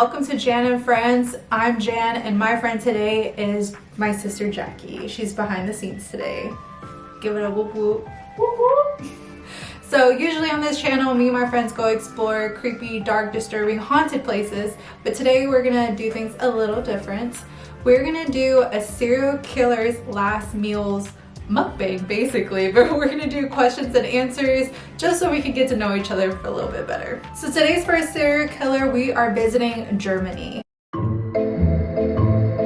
Welcome to Jan and Friends. I'm Jan and my friend today is my sister Jackie. She's behind the scenes today. Give it a whoop whoop. Whoop whoop. So usually on this channel, me and my friends go explore creepy, dark, disturbing, haunted places. But today we're gonna do things a little different. We're gonna do a serial killer's last meals mukbang basically, but we're gonna do questions and answers just so we can get to know each other a little bit better. So today's first serial killer, we are visiting Germany.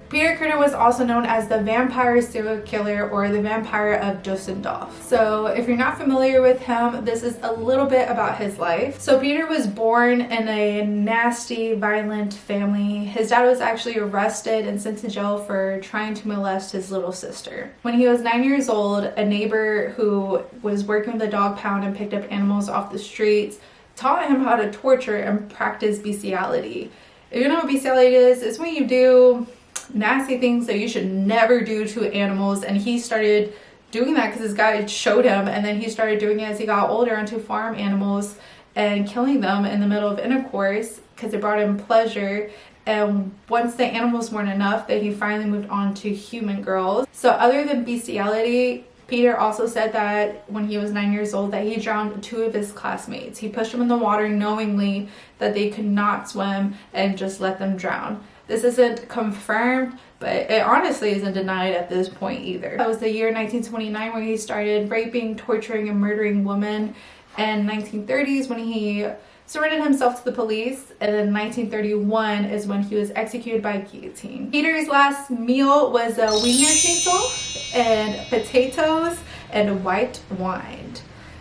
Peter was also known as the vampire serial killer or the vampire of Dusseldorf. So if you're not familiar with him, this is a little bit about his life. So Peter was born in a nasty, violent family. His dad was actually arrested and sent to jail for trying to molest his little sister. When he was 9 years old, a neighbor who was working with a dog pound and picked up animals off the streets taught him how to torture and practice bestiality. If you know what bestiality is, it's when you do nasty things that you should never do to animals, and he started doing that because this guy showed him, and then he started doing it as he got older onto farm animals and killing them in the middle of intercourse because it brought him pleasure. And once the animals weren't enough, that he finally moved on to human girls. So other than bestiality, Peter also said that when he was 9 years old that he drowned two of his classmates. He pushed them in the water knowingly that they could not swim and just let them drown. This isn't confirmed, but it honestly isn't denied at this point either. That was the year 1929 where he started raping, torturing, and murdering women. And 1930s when he surrendered himself to the police, and then 1931 is when he was executed by guillotine. Peter's last meal was a Wiener Schnitzel and potatoes and white wine.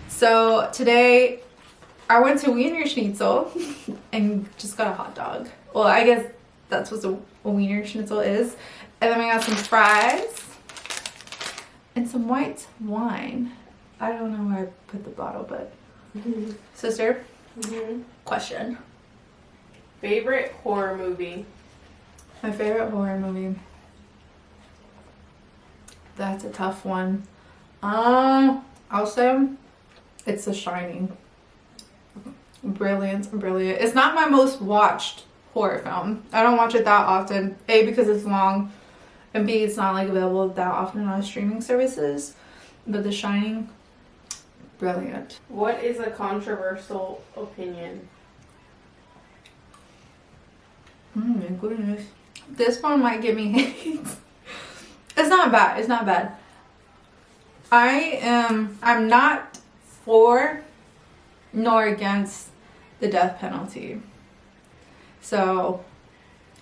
So today I went to Wiener Schnitzel and just got a hot dog. Well, I guess that's what a Wiener Schnitzel is. And then we got some fries and some white wine. I don't know where I put the bottle, but sister, question. Favorite horror movie? My favorite horror movie. That's a tough one. I'll say it's The Shining. Brilliant. It's not my most watched horror film. I don't watch it that often. A, because it's long, and B, it's not like available that often on streaming services. But The Shining, brilliant. What is a controversial opinion? My goodness. This one might give me hate. It's not bad. I'm not for nor against the death penalty. So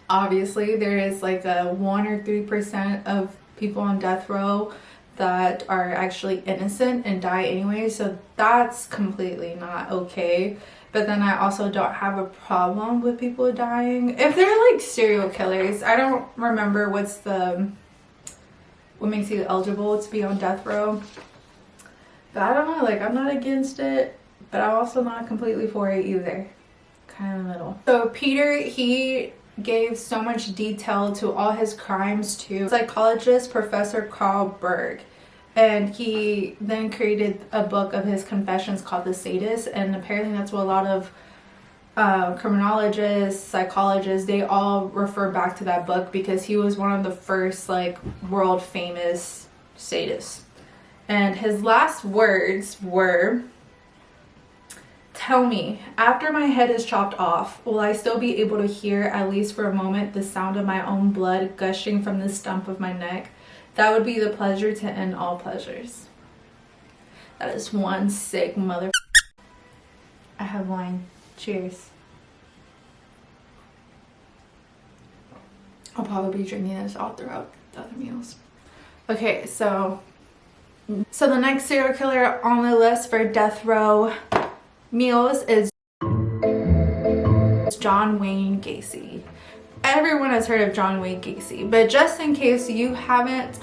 obviously there is like a 1 or 3% of people on death row that are actually innocent and die anyway, so that's completely not okay. But then I also don't have a problem with people dying if they're like serial killers. I don't remember what makes you eligible to be on death row, but I don't know, like I'm not against it, but I'm also not completely for it either. Kind of in the middle. So Peter, he gave so much detail to all his crimes to psychologist Professor Carl Berg, and he then created a book of his confessions called The Sadist, and apparently that's what a lot of criminologists, psychologists, they all refer back to that book because he was one of the first like world famous sadists. And his last words were, "Tell me, after my head is chopped off, will I still be able to hear, at least for a moment, the sound of my own blood gushing from the stump of my neck? That would be the pleasure to end all pleasures." That is one sick mother. I have wine. Cheers. I'll probably be drinking this all throughout the other meals. Okay, so the next serial killer on the list for death row meals is John Wayne Gacy. Everyone has heard of John Wayne Gacy, but just in case you haven't,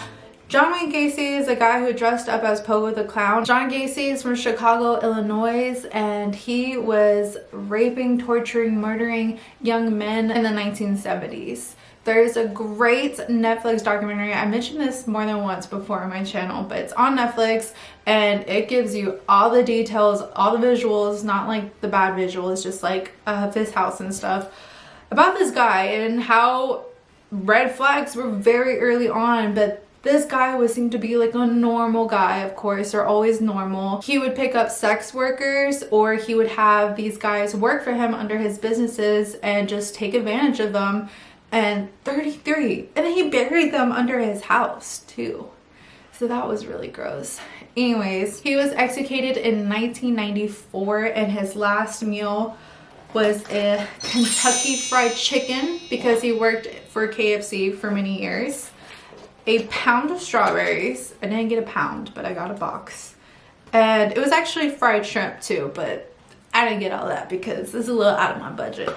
John Wayne Gacy is a guy who dressed up as Pogo the Clown. John Gacy is from Chicago, Illinois, and he was raping, torturing, murdering young men in the 1970s. There's a great Netflix documentary. I mentioned this more than once before on my channel, but it's on Netflix and it gives you all the details, all the visuals, not like the bad visuals, just like his house and stuff. about this guy and how red flags were very early on, but this guy seemed to be like a normal guy. Of course, they're always normal. He would pick up sex workers, or he would have these guys work for him under his businesses and just take advantage of them. And 33, and then he buried them under his house too. So that was really gross. Anyways, he was executed in 1994, and his last meal was a Kentucky Fried Chicken because he worked for KFC for many years. A pound of strawberries. I didn't get a pound, but I got a box. And it was actually fried shrimp too, but I didn't get all that because it's a little out of my budget.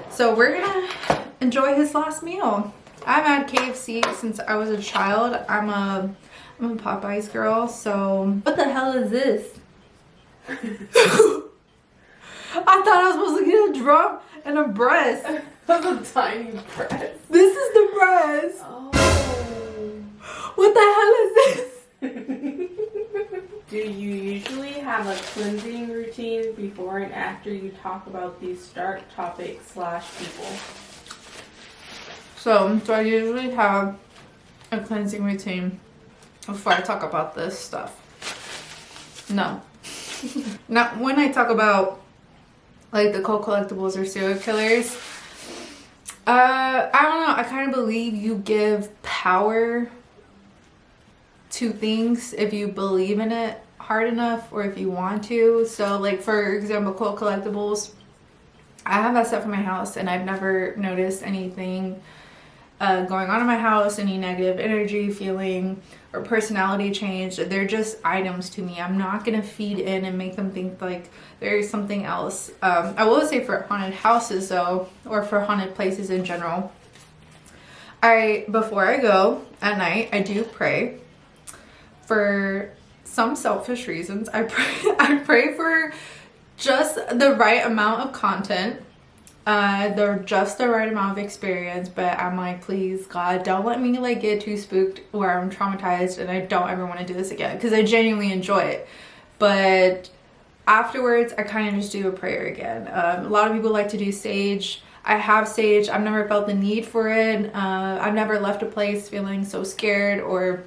So we're gonna enjoy his last meal. I've had KFC since I was a child. I'm a Popeyes girl, so what the hell is this? I thought I was supposed to get a drum and a breast. That's a tiny breast. This is the breast. Oh. What the hell is this? Do you usually have a cleansing routine before and after you talk about these dark topics / people? So I usually have a cleansing routine before I talk about this stuff. No. Not when I talk about like the cult collectibles or serial killers. I don't know. I kind of believe you give power to things if you believe in it hard enough or if you want to. So like for example, cult collectibles, I have that stuff in my house and I've never noticed anything going on in my house, any negative energy, feeling, or personality change. They're just items to me. I'm not gonna feed in and make them think like there's something else. I will say for haunted houses though, or for haunted places in general, before I go at night, I do pray. For some selfish reasons, I pray for just the right amount of content, just the right amount of experience. But I'm like, please God, don't let me like get too spooked where I'm traumatized and I don't ever want to do this again, because I genuinely enjoy it. But afterwards, I kind of just do a prayer again. A lot of people like to do sage. I have sage. I've never felt the need for it. I've never left a place feeling so scared or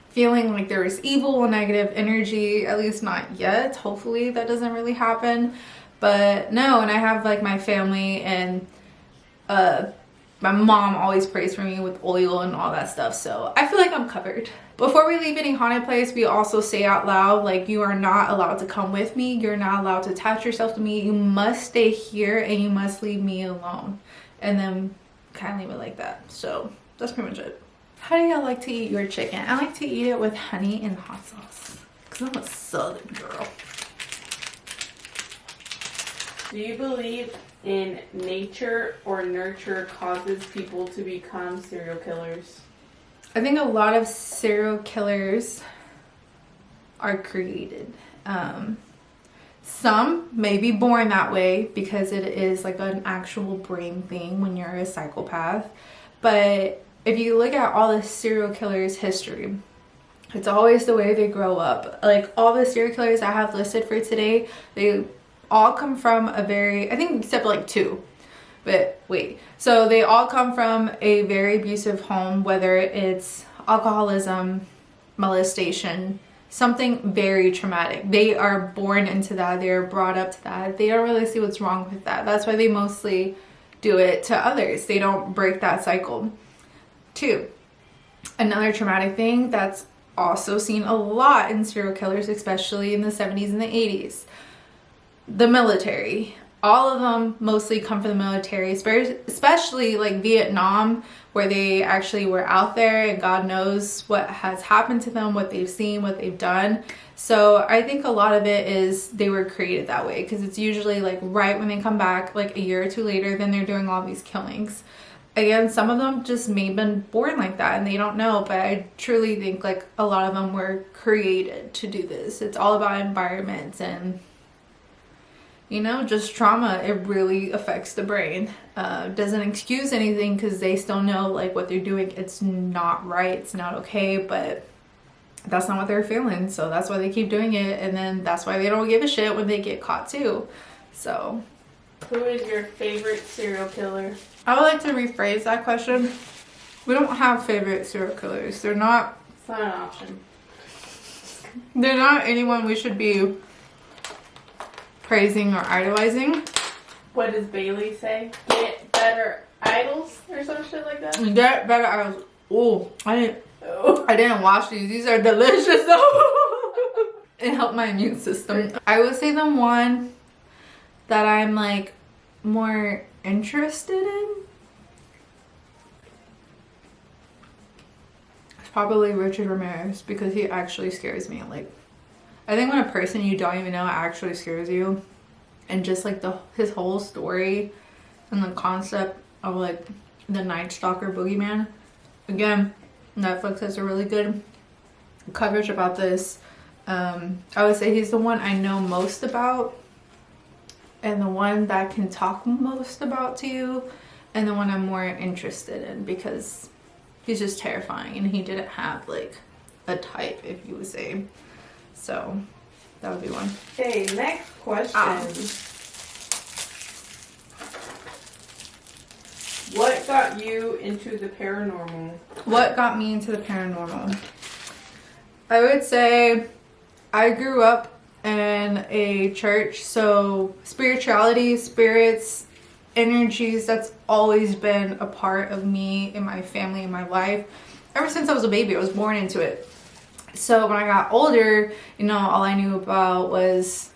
feeling like there is evil or negative energy, at least not yet. Hopefully that doesn't really happen. But no, and I have like my family and my mom always prays for me with oil and all that stuff. So I feel like I'm covered. Before we leave any haunted place, we also say out loud, like, you are not allowed to come with me. You're not allowed to attach yourself to me. You must stay here and you must leave me alone. And then kind of leave it like that. So that's pretty much it. How do y'all like to eat your chicken? I like to eat it with honey and hot sauce because I'm a southern girl. Do you believe in nature or nurture causes people to become serial killers? I think a lot of serial killers are created. Some may be born that way because it is like an actual brain thing when you're a psychopath. But if you look at all the serial killers' history, it's always the way they grow up. Like all the serial killers I have listed for today, they all come from a very, I think except like two, but wait. So they all come from a very abusive home, whether it's alcoholism, molestation, something very traumatic. They are born into that. They are brought up to that. They don't really see what's wrong with that. That's why they mostly do it to others. They don't break that cycle. Two, another traumatic thing that's also seen a lot in serial killers, especially in the 70s and the 80s, the military. All of them mostly come from the military, especially like Vietnam, where they actually were out there and God knows what has happened to them, what they've seen, what they've done. So I think a lot of it is they were created that way, because it's usually like right when they come back, like a year or two later, then they're doing all these killings. Again, some of them just may have been born like that and they don't know, but I truly think like a lot of them were created to do this. It's all about environments and, you know, just trauma. It really affects the brain. Doesn't excuse anything because they still know like what they're doing. It's not right. It's not okay, but that's not what they're feeling. So that's why they keep doing it. And then that's why they don't give a shit when they get caught too. So Who is your favorite serial killer? I would like to rephrase that question. We don't have favorite serial killers. It's not an option. They're not anyone we should be praising or idolizing. What does Bailey say? Get better idols or some shit like that? Get better idols. Oh, I didn't watch these. These are delicious though. It helped my immune system. I would say the one that I'm like more interested in is probably Richard Ramirez, because he actually scares me. Like, I think when a person you don't even know actually scares you, and just like his whole story and the concept of like the Night Stalker boogeyman. Again, Netflix has a really good coverage about this. I would say he's the one I know most about, and the one that can talk most about to you, and the one I'm more interested in, because he's just terrifying and he didn't have like a type, if you would say. So that would be one. Okay, next question. What got you into the paranormal? What got me into the paranormal? I would say I grew up in a church, so spirituality, spirits, energies, that's always been a part of me, in my family, in my life. Ever since I was a baby, I was born into it. So when I got older, you know, all I knew about was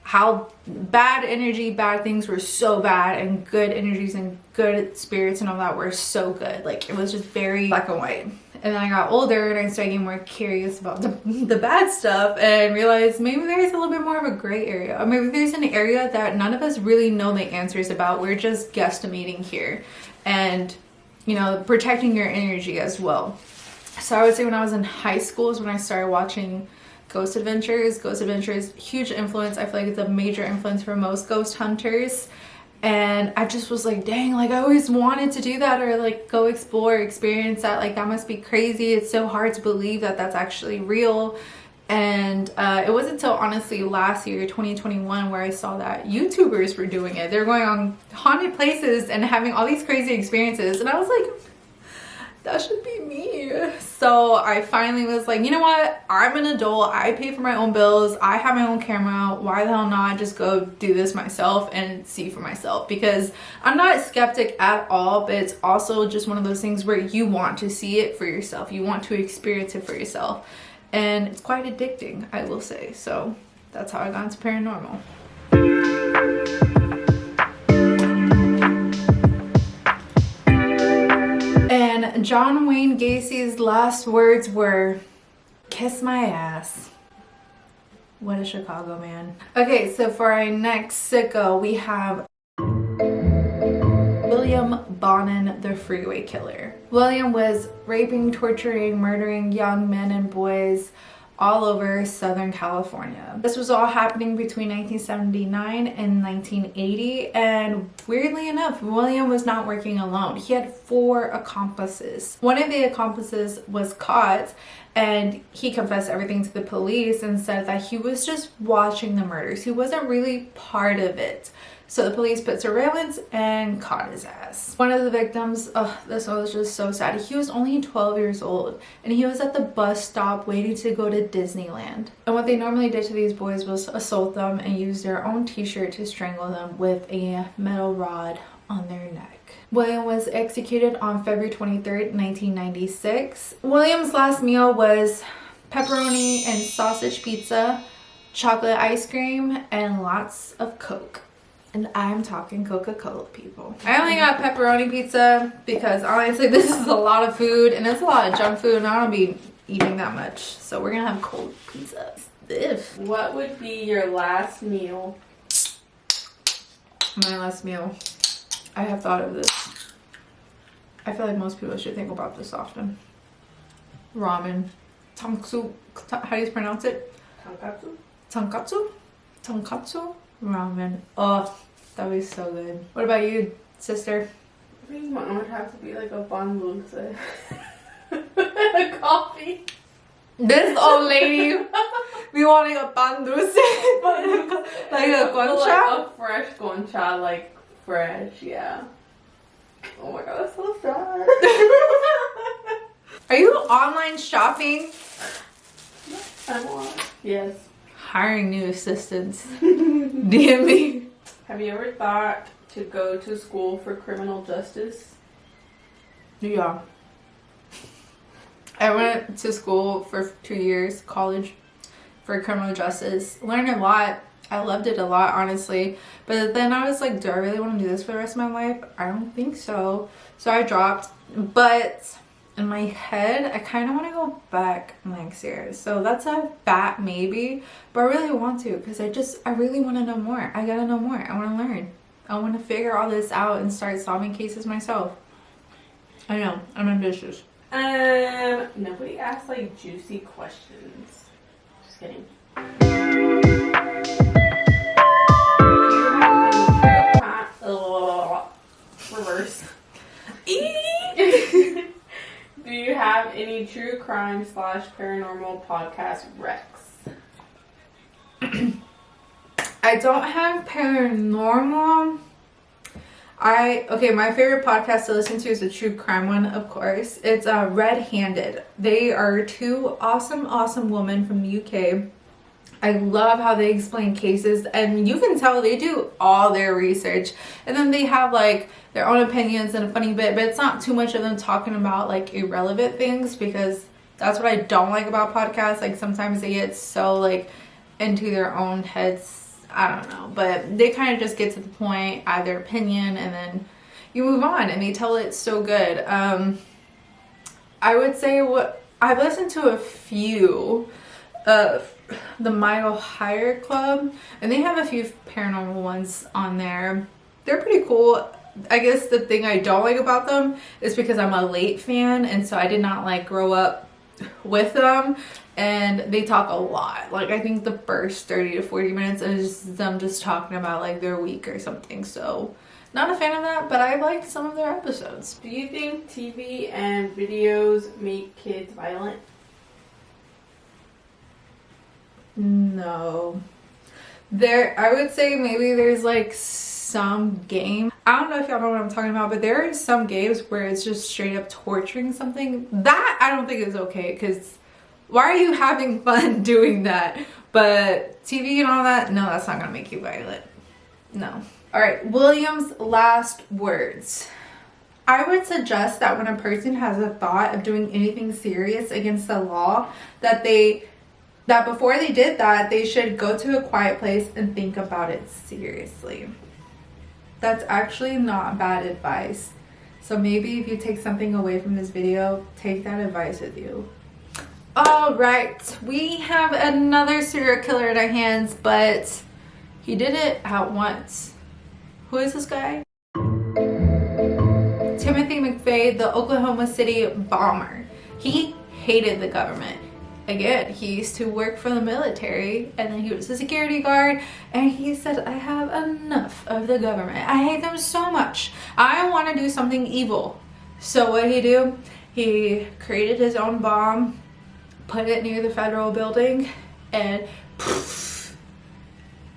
how bad energy, bad things were so bad, and good energies and good spirits and all that were so good. Like, it was just very black and white. And then I got older and I started getting more curious about the bad stuff, and realized maybe there's a little bit more of a gray area, or maybe there's an area that none of us really know the answers about. We're just guesstimating here, and, you know, protecting your energy as well. So I would say when I was in high school is when I started watching Ghost Adventures. Ghost Adventures, huge influence. I feel like it's a major influence for most ghost hunters. And I just was like, dang, like, I always wanted to do that, or like go explore, experience that. Like, that must be crazy. It's so hard to believe that that's actually real. And it wasn't until honestly last year, 2021, where I saw that YouTubers were doing it. They're going on haunted places and having all these crazy experiences. And I was like, that should be me. So I finally was like, you know what? I'm an adult. I pay for my own bills. I have my own camera. Why the hell not just go do this myself and see for myself? Because I'm not a skeptic at all, but it's also just one of those things where you want to see it for yourself. You want to experience it for yourself. And it's quite addicting, I will say. So that's how I got into paranormal. And John Wayne Gacy's last words were, "Kiss my ass." What a Chicago man. Okay, so for our next sicko, we have William Bonan, the freeway killer. William was raping, torturing, murdering young men and boys all over Southern California. This was all happening between 1979 and 1980, and weirdly enough, William was not working alone. He had 4 accomplices. One of the accomplices was caught, and he confessed everything to the police and said that he was just watching the murders. He wasn't really part of it. So the police put surveillance and caught his ass. One of the victims, this one was just so sad. He was only 12 years old, and he was at the bus stop waiting to go to Disneyland. And what they normally did to these boys was assault them and use their own t-shirt to strangle them with a metal rod on their neck. William was executed on February 23rd, 1996. William's last meal was pepperoni and sausage pizza, chocolate ice cream, and lots of Coke. And I'm talking Coca-Cola, people. I only got pepperoni pizza because honestly this is a lot of food, and it's a lot of junk food, and I don't be eating that much. So we're gonna have cold pizza. Stiff. What would be your last meal? My last meal. I have thought of this. I feel like most people should think about this often. Ramen. Tonkatsu. How do you pronounce it? Tonkatsu? Tonkatsu? Tonkatsu? Ramen. Oh, that would be so good. What about you, sister? I think mine would have to be like a bon dulce. A coffee. This old lady be wanting a pan dulce, like a concha. Like a fresh concha, like fresh, yeah. Oh my god, that's so sad. Are you online shopping? I'm on. Yes. Hiring new assistants. DM me. Have you ever thought to go to school for criminal justice? Yeah. I went to school for 2 years, college, for criminal justice. Learned a lot. I loved it a lot, honestly. But then I was like, do I really want to do this for the rest of my life? I don't think so. So I dropped. But in my head, I kind of want to go back next year. So that's a fat maybe. But I really want to because I really want to know more. I gotta know more. I want to learn. I want to figure all this out and start solving cases myself. I know. I'm ambitious. Nobody asked like juicy questions. Just kidding. Reverse. Do you have any true crime / paranormal podcast recs? I don't have paranormal. My favorite podcast to listen to is the true crime one, of course. It's Red Handed. They are two awesome women from the UK. I love how they explain cases, and you can tell they do all their research, and then they have like their own opinions and a funny bit, but it's not too much of them talking about like irrelevant things, because that's what I don't like about podcasts. Like sometimes they get so like into their own heads. I don't know, but they kind of just get to the point, add their opinion, and then you move on, and they tell it so good. I would say I've listened to a few of the Mile Higher Club, and they have a few paranormal ones on there. They're pretty cool. I guess the thing I don't like about them is because I'm a late fan, and so I did not like grow up with them, and they talk a lot. Like I think the first 30 to 40 minutes is them just talking about like their week or something. So not a fan of that, but I like some of their episodes. Do you think TV and videos make kids violent? No. I would say maybe there's like some game. I don't know if y'all know what I'm talking about, but there are some games where it's just straight up torturing something. That I don't think is okay, because why are you having fun doing that? But TV and all that, no, that's not gonna make you violent. No. All right, William's last words. I would suggest that when a person has a thought of doing anything serious against the law, that before they did that, they should go to a quiet place and think about it seriously. That's actually not bad advice. So maybe if you take something away from this video, take that advice with you. All right, we have another serial killer in our hands, but he did it at once. Who is this guy? Timothy McVeigh, the Oklahoma City bomber. He hated the government. Again, he used to work for the military, and then he was a security guard, and he said, I have enough of the government. I hate them so much. I want to do something evil. So what did he do? He created his own bomb, put it near the federal building, and poof,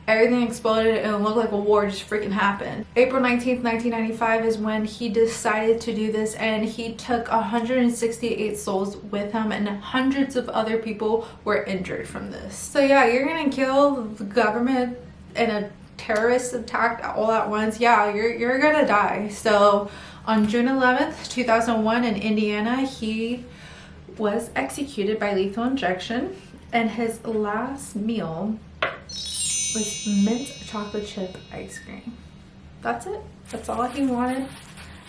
everything exploded, and it looked like a war just freaking happened. April 19th, 1995 is when he decided to do this, and he took 168 souls with him, and hundreds of other people were injured from this. So yeah, you're gonna kill the government in a terrorist attack all at once. Yeah, you're gonna die. So on June 11th, 2001 in Indiana, he was executed by lethal injection, and his last meal was mint chocolate chip ice cream. That's it. That's all he wanted.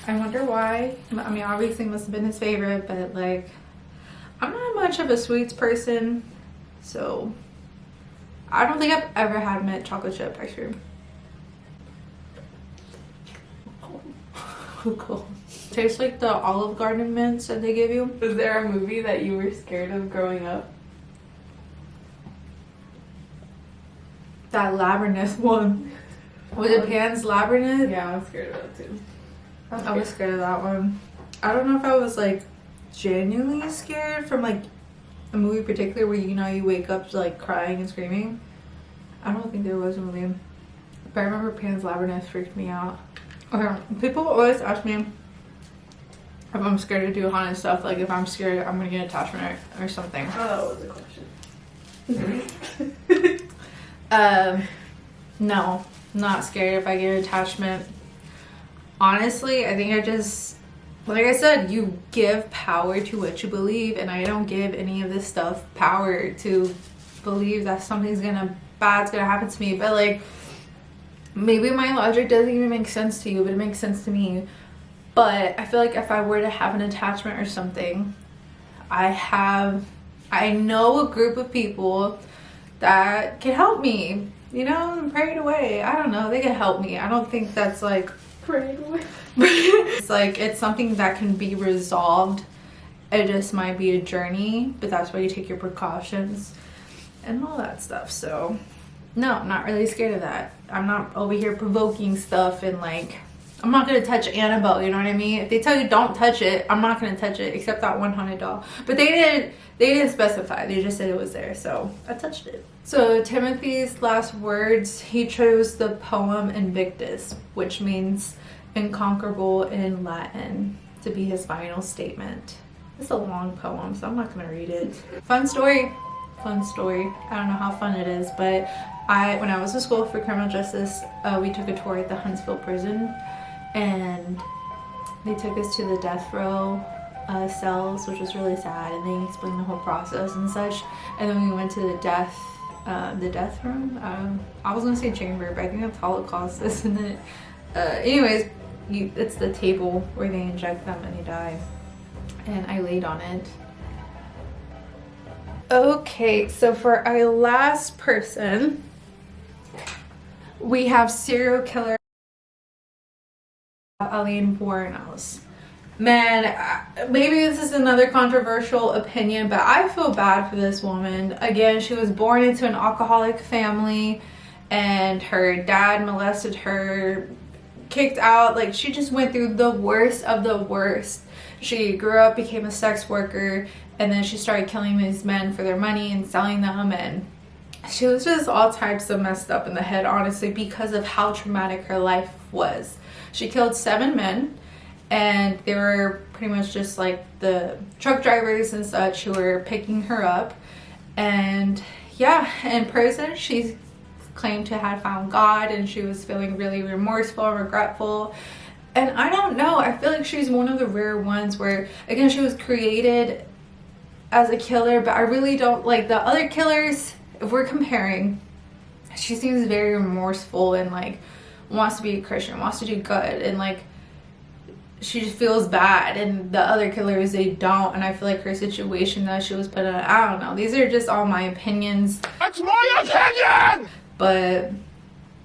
I wonder why. I mean, obviously it must have been his favorite, but like, I'm not much of a sweets person, so I don't think I've ever had mint chocolate chip ice cream. Cool. Tastes like the Olive Garden mints that they give you. Was there a movie that you were scared of growing up? That Labyrinth one. Was it Pan's Labyrinth? Yeah, I was scared of that too. I was scared of that one. I don't know if I was like genuinely scared from like a movie particular where you know you wake up like crying and screaming. I don't think there was a movie, but I remember Pan's Labyrinth freaked me out. People always ask me if I'm scared to do haunted stuff, like if I'm scared I'm gonna get an attachment or something. Oh, that was a question. No, not scared if I get an attachment. Honestly, I think I just, like I said, you give power to what you believe, and I don't give any of this stuff power to believe that something's bad's gonna happen to me. But like, maybe my logic doesn't even make sense to you, but it makes sense to me. But I feel like if I were to have an attachment or something, I know a group of people that can help me, you know, and pray it away. I don't know, they can help me. I don't think that's like Pray it away. It's like, it's something that can be resolved. It just might be a journey, but that's why you take your precautions and all that stuff. So no, I'm not really scared of that. I'm not over here provoking stuff, and like, I'm not gonna touch Annabelle, you know what I mean? If they tell you don't touch it, I'm not gonna touch it, except that one haunted doll. But they didn't specify, they just said it was there, so I touched it. So Timothy's last words, he chose the poem Invictus, which means inconquerable in Latin, to be his final statement. It's a long poem, so I'm not gonna read it. Fun story. I don't know how fun it is, but when I was in school for criminal justice, we took a tour at the Huntsville prison, and they took us to the death row cells, which was really sad, and they explained the whole process and such. And then we went to the death room. I was gonna say chamber, but I think that's Holocaust, isn't it? Anyways, it's the table where they inject them and they die, and I laid on it. Okay, so for our last person, we have serial killer Eileen Wuornos. Man, maybe this is another controversial opinion, but I feel bad for this woman. Again, she was born into an alcoholic family, and her dad molested her, kicked out. Like, she just went through the worst of the worst. She grew up, became a sex worker, and then she started killing these men for their money and selling them, and she was just all types of messed up in the head, honestly, because of how traumatic her life was. She killed 7 men, and they were pretty much just like the truck drivers and such who were picking her up. And yeah, in prison she claimed to have found God, and she was feeling really remorseful and regretful. And I don't know, I feel like she's one of the rare ones where, again, she was created as a killer, but I really don't like the other killers. If we're comparing, she seems very remorseful and like wants to be a Christian, wants to do good, and like she just feels bad, and the other killers, they don't. And I feel like her situation that she was put in, I don't know, these are just all my opinions. That's my opinion! But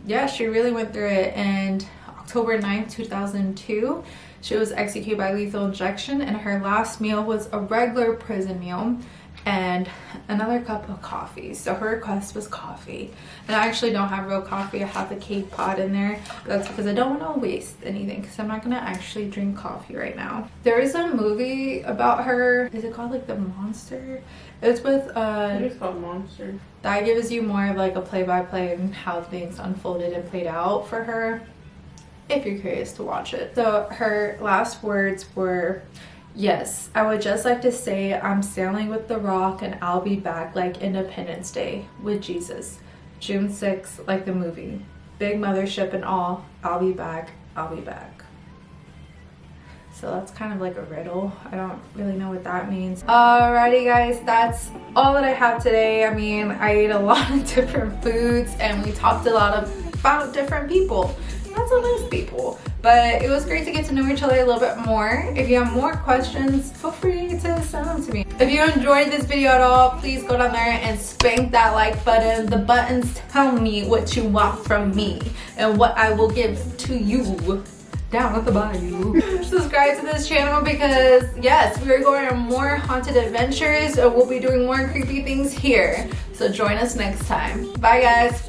yeah, she really went through it. And October 9th, 2002, she was executed by lethal injection, and her last meal was a regular prison meal and another cup of coffee. So her request was coffee, and I actually don't have real coffee. I have the Cape Pod in there, but that's because I don't want to waste anything, because I'm not gonna actually drink coffee right now. There is a movie about her. Is it called like The Monster? It's with It is called Monster. That gives you more of like a play-by-play and how things unfolded and played out for her, if you're curious to watch it. So her last words were, "Yes, I would just like to say I'm sailing with the rock, and I'll be back like Independence Day with Jesus. June 6th, like the movie. Big mothership and all. I'll be back. I'll be back." So that's kind of like a riddle. I don't really know what that means. Alrighty guys, that's all that I have today. I mean, I ate a lot of different foods, and we talked a lot about different people. Not so nice people, but it was great to get to know each other a little bit more. If you have more questions, feel free to send them to me. If you enjoyed this video at all, please go down there and spank that like button. The buttons tell me what you want from me and what I will give to you down at the bayou. Subscribe to this channel because yes, we are going on more haunted adventures, and we'll be doing more creepy things here. So join us next time. Bye guys.